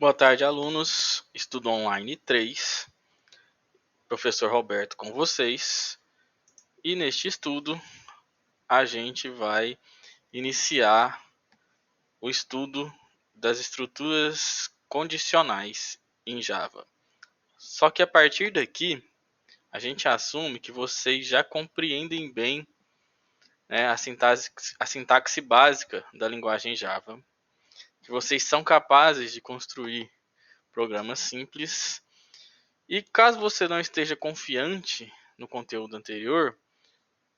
Boa tarde, alunos. Estudo Online 3. Professor Roberto com vocês. E neste estudo, a gente vai iniciar o estudo das estruturas condicionais em Java. Só que a partir daqui, a gente assume que vocês já compreendem bem, né, a sintaxe básica da linguagem Java, que vocês são capazes de construir programas simples. E caso você não esteja confiante no conteúdo anterior,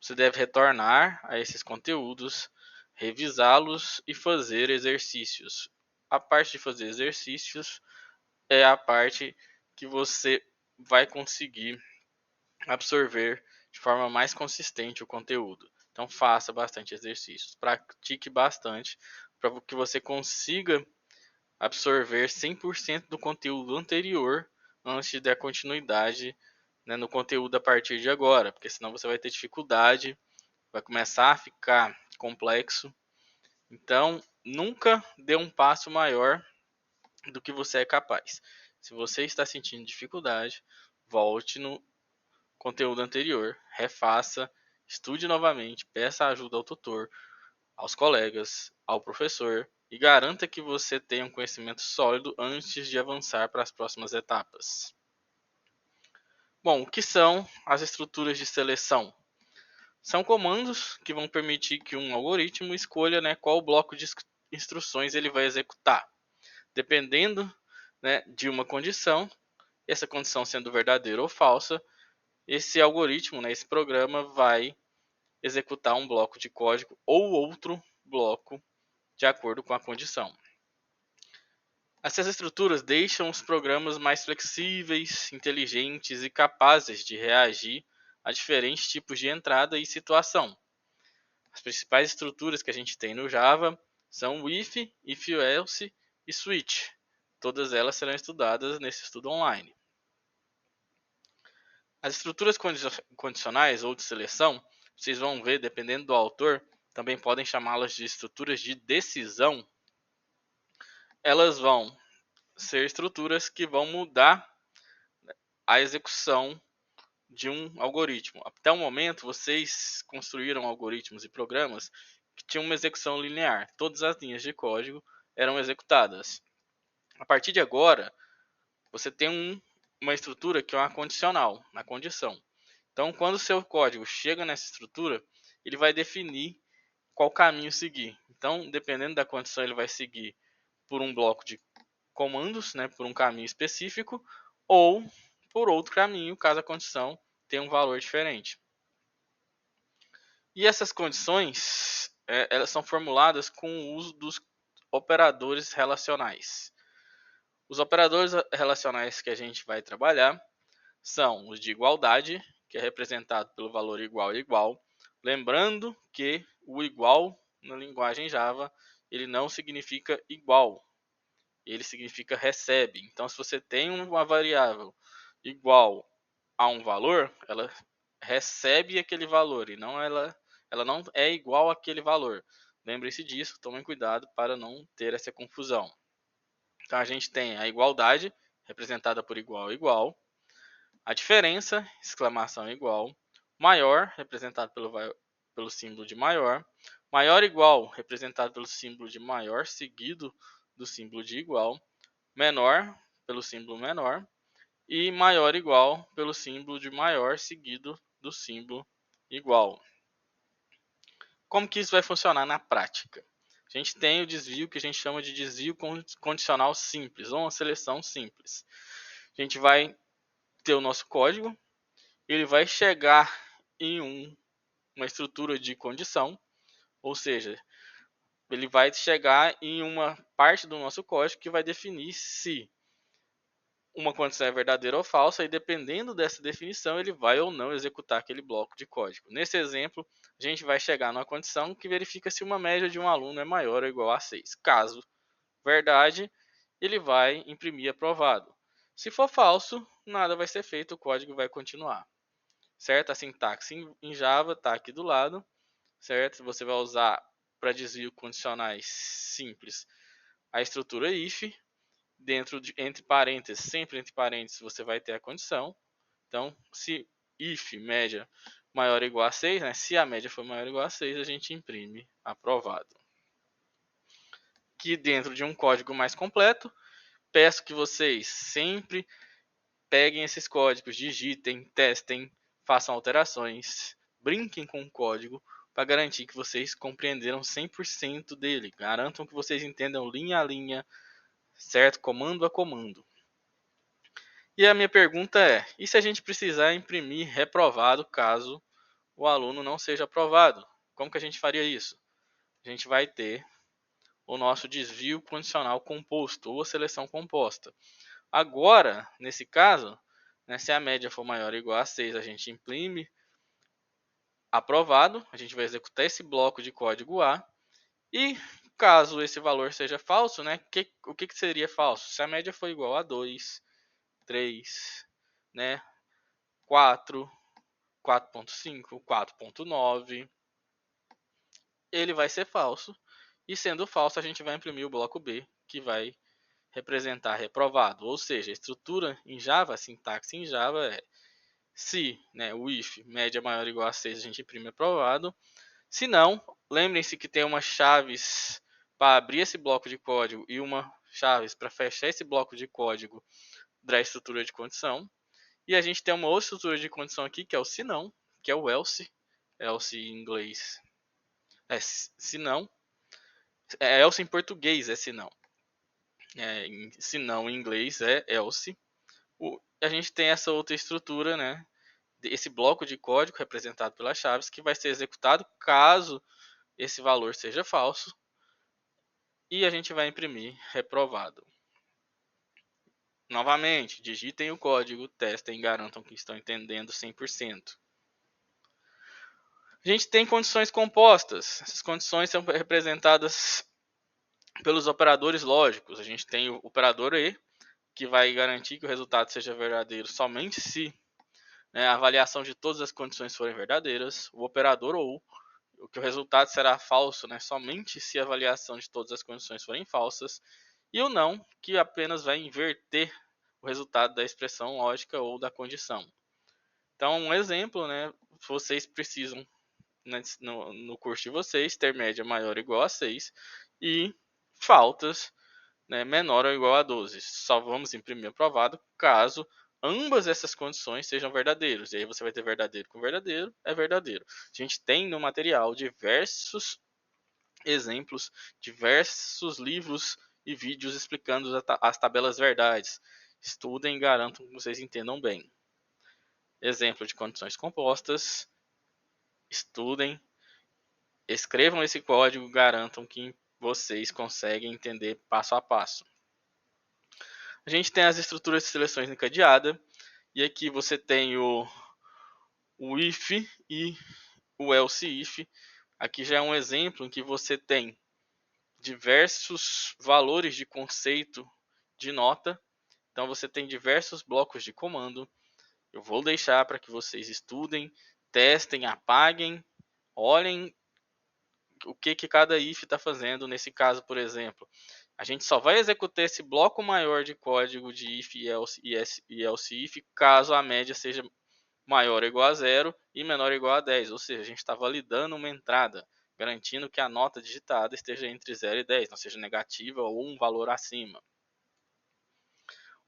você deve retornar a esses conteúdos, revisá-los e fazer exercícios. A parte de fazer exercícios é a parte que você vai conseguir absorver de forma mais consistente o conteúdo. Então faça bastante exercícios, pratique bastante para que você consiga absorver 100% do conteúdo anterior antes de dar continuidade, né, no conteúdo a partir de agora, porque senão você vai ter dificuldade, vai começar a ficar complexo. Então, nunca dê um passo maior do que você é capaz. Se você está sentindo dificuldade, volte no conteúdo anterior, refaça, estude novamente, peça ajuda ao tutor, aos colegas, ao professor e garanta que você tenha um conhecimento sólido antes de avançar para as próximas etapas. Bom, o que são as estruturas de seleção? São comandos que vão permitir que um algoritmo escolha, né, qual bloco de instruções ele vai executar. Dependendo, né, de uma condição, essa condição sendo verdadeira ou falsa, esse algoritmo, né, esse programa vai executar um bloco de código ou outro bloco de acordo com a condição. Essas estruturas deixam os programas mais flexíveis, inteligentes e capazes de reagir a diferentes tipos de entrada e situação. As principais estruturas que a gente tem no Java são o if, if-else e switch. Todas elas serão estudadas nesse estudo online. As estruturas condicionais ou de seleção, vocês vão ver, dependendo do autor, também podem chamá-las de estruturas de decisão. Elas vão ser estruturas que vão mudar a execução de um algoritmo. Até o momento, vocês construíram algoritmos e programas que tinham uma execução linear. Todas as linhas de código eram executadas. A partir de agora, você tem uma estrutura que é uma condicional, na condição. Então, quando o seu código chega nessa estrutura, ele vai definir qual caminho seguir. Então, dependendo da condição, ele vai seguir por um bloco de comandos, né, por um caminho específico, ou por outro caminho, caso a condição tenha um valor diferente. E essas condições, elas são formuladas com o uso dos operadores relacionais. Os operadores relacionais que a gente vai trabalhar são os de igualdade, que é representado pelo valor igual e igual. Lembrando que o igual na linguagem Java, ele não significa igual, ele significa recebe. Então, se você tem uma variável igual a um valor, ela recebe aquele valor e ela não é igual àquele valor. Lembre-se disso, tomem cuidado para não ter essa confusão. Então, a gente tem a igualdade, representada por igual e igual, a diferença, exclamação igual, maior, representado pelo símbolo de maior, maior igual, representado pelo símbolo de maior, seguido do símbolo de igual, menor, pelo símbolo menor, e maior igual, pelo símbolo de maior, seguido do símbolo igual. Como que isso vai funcionar na prática? A gente tem o desvio que a gente chama de desvio condicional simples, ou uma seleção simples. A gente vai ter o nosso código, ele vai chegar em uma estrutura de condição, ou seja, ele vai chegar em uma parte do nosso código que vai definir se uma condição é verdadeira ou falsa, e dependendo dessa definição, ele vai ou não executar aquele bloco de código. Nesse exemplo, a gente vai chegar numa condição que verifica se uma média de um aluno é maior ou igual a 6. Caso verdade, ele vai imprimir aprovado. Se for falso, nada vai ser feito, o código vai continuar. Certo? A sintaxe em Java está aqui do lado, certo? Você vai usar para desvio condicionais simples a estrutura if. entre parênteses, sempre entre parênteses, você vai ter a condição. Então, se if média maior ou igual a 6, né? Se a média for maior ou igual a 6, a gente imprime aprovado. Que dentro de um código mais completo, peço que vocês sempre peguem esses códigos, digitem, testem, façam alterações, brinquem com o código para garantir que vocês compreenderam 100% dele. Garantam que vocês entendam linha a linha, certo? Comando a comando. E a minha pergunta é: e se a gente precisar imprimir reprovado caso o aluno não seja aprovado? Como que a gente faria isso? A gente vai ter o nosso desvio condicional composto ou a seleção composta. Agora, nesse caso, né, se a média for maior ou igual a 6, a gente imprime aprovado. A gente vai executar esse bloco de código A. E caso esse valor seja falso, né, o que seria falso? Se a média for igual a 2, 3, né, 4, 4.5, 4.9, ele vai ser falso. E sendo falso, a gente vai imprimir o bloco B, que vai representar reprovado. Ou seja, a estrutura em Java, a sintaxe em Java é: se, né, o if média maior ou igual a 6, a gente imprime aprovado. Se não, lembrem-se que tem umas chaves para abrir esse bloco de código e uma chaves para fechar esse bloco de código da estrutura de condição. E a gente tem uma outra estrutura de condição aqui, que é o se não, que é o else. Else em inglês é se não. Else em português é se não. Se não em inglês é else. A gente tem essa outra estrutura, né? Esse bloco de código representado pelas chaves que vai ser executado caso esse valor seja falso. E a gente vai imprimir reprovado. Novamente, digitem o código, testem e garantam que estão entendendo 100%. A gente tem condições compostas. Essas condições são representadas pelos operadores lógicos. A gente tem o operador E, que vai garantir que o resultado seja verdadeiro somente se, né, a avaliação de todas as condições forem verdadeiras. O operador OU, que o resultado será falso, né, somente se a avaliação de todas as condições forem falsas. E o não, que apenas vai inverter o resultado da expressão lógica ou da condição. Então, um exemplo, né, vocês precisam, né, no curso de vocês, ter média maior ou igual a 6 e faltas, né, menor ou igual a 12. Só vamos imprimir aprovado caso ambas essas condições sejam verdadeiros. E aí você vai ter verdadeiro com verdadeiro, é verdadeiro. A gente tem no material diversos exemplos, diversos livros e vídeos explicando as tabelas verdades. Estudem e garantam que vocês entendam bem. Exemplo de condições compostas. Estudem, escrevam esse código, garantam que vocês conseguem entender passo a passo. A gente tem as estruturas de seleções encadeada, e aqui você tem o if e o else if. Aqui já é um exemplo em que você tem diversos valores de conceito de nota. Então você tem diversos blocos de comando. Eu vou deixar para que vocês estudem, testem, apaguem, olhem o que cada if está fazendo. Nesse caso, por exemplo, a gente só vai executar esse bloco maior de código de if e else if caso a média seja maior ou igual a 0 e menor ou igual a 10. Ou seja, a gente está validando uma entrada, garantindo que a nota digitada esteja entre 0 e 10, não seja negativa ou um valor acima.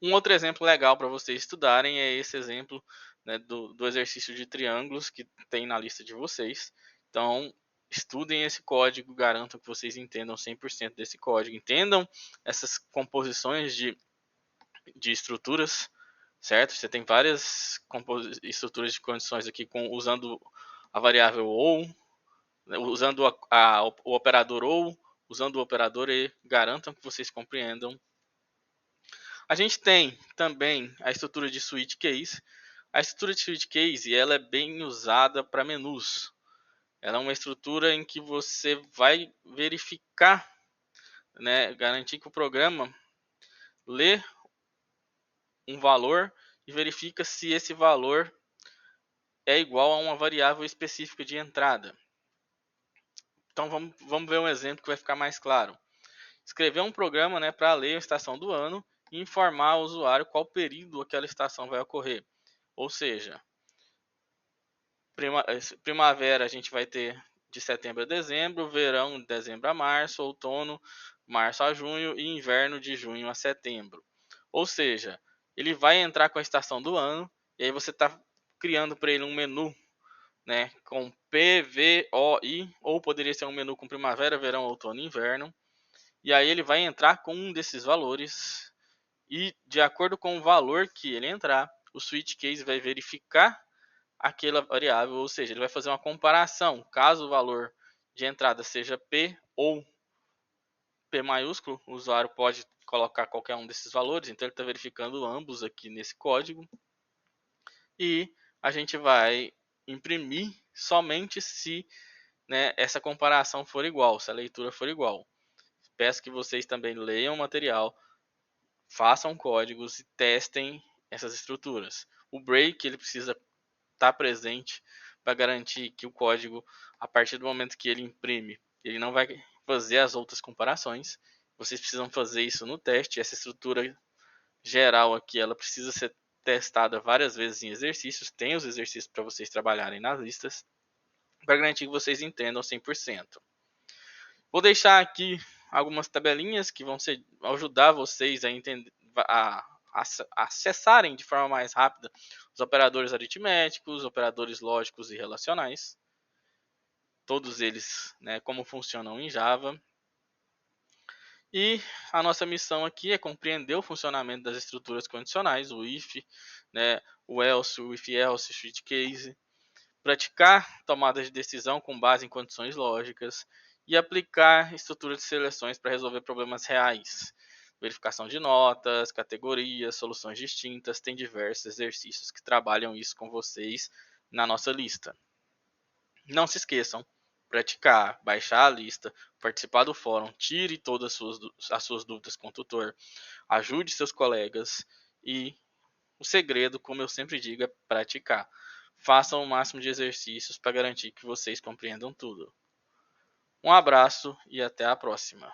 Um outro exemplo legal para vocês estudarem é esse exemplo, né, do exercício de triângulos que tem na lista de vocês. Então, estudem esse código, garantam que vocês entendam 100% desse código, entendam essas composições de estruturas, certo? Você tem várias estruturas de condições aqui usando a variável OU, usando o operador OU, usando o operador E, garantam que vocês compreendam. A gente tem também a estrutura de switch case. A estrutura de switch case ela é bem usada para menus. Ela é uma estrutura em que você vai verificar, né, garantir que o programa lê um valor e verifica se esse valor é igual a uma variável específica de entrada. Então vamos ver um exemplo que vai ficar mais claro. Escrever um programa, né, para ler a estação do ano e informar ao usuário qual período aquela estação vai ocorrer. Ou seja, primavera a gente vai ter de setembro a dezembro, verão de dezembro a março, outono, março a junho e inverno de junho a setembro. Ou seja, ele vai entrar com a estação do ano e aí você está criando para ele um menu, né, com P, V, O, I, ou poderia ser um menu com primavera, verão, outono e inverno. E aí ele vai entrar com um desses valores e de acordo com o valor que ele entrar, o switch case vai verificar aquela variável, ou seja, ele vai fazer uma comparação. Caso o valor de entrada seja P ou P maiúsculo, o usuário pode colocar qualquer um desses valores, então ele está verificando ambos aqui nesse código. E a gente vai imprimir somente se, né, essa comparação for igual, se a leitura for igual. Peço que vocês também leiam o material, façam códigos e testem essas estruturas. O break ele precisa estar presente para garantir que o código, a partir do momento que ele imprime, ele não vai fazer as outras comparações. Vocês precisam fazer isso no teste. Essa estrutura geral aqui, ela precisa ser testada várias vezes em exercícios. Tem os exercícios para vocês trabalharem nas listas, para garantir que vocês entendam 100%. Vou deixar aqui algumas tabelinhas que vão ajudar vocês a entender, a acessarem de forma mais rápida os operadores aritméticos, operadores lógicos e relacionais, todos eles, né, como funcionam em Java. E a nossa missão aqui é compreender o funcionamento das estruturas condicionais, o if, né, o else, o if-else, o switch case, praticar tomadas de decisão com base em condições lógicas e aplicar estruturas de seleções para resolver problemas reais. Verificação de notas, categorias, soluções distintas, tem diversos exercícios que trabalham isso com vocês na nossa lista. Não se esqueçam, praticar, baixar a lista, participar do fórum, tire todas as suas dúvidas com o tutor, ajude seus colegas e o segredo, como eu sempre digo, é praticar. Façam o máximo de exercícios para garantir que vocês compreendam tudo. Um abraço e até a próxima.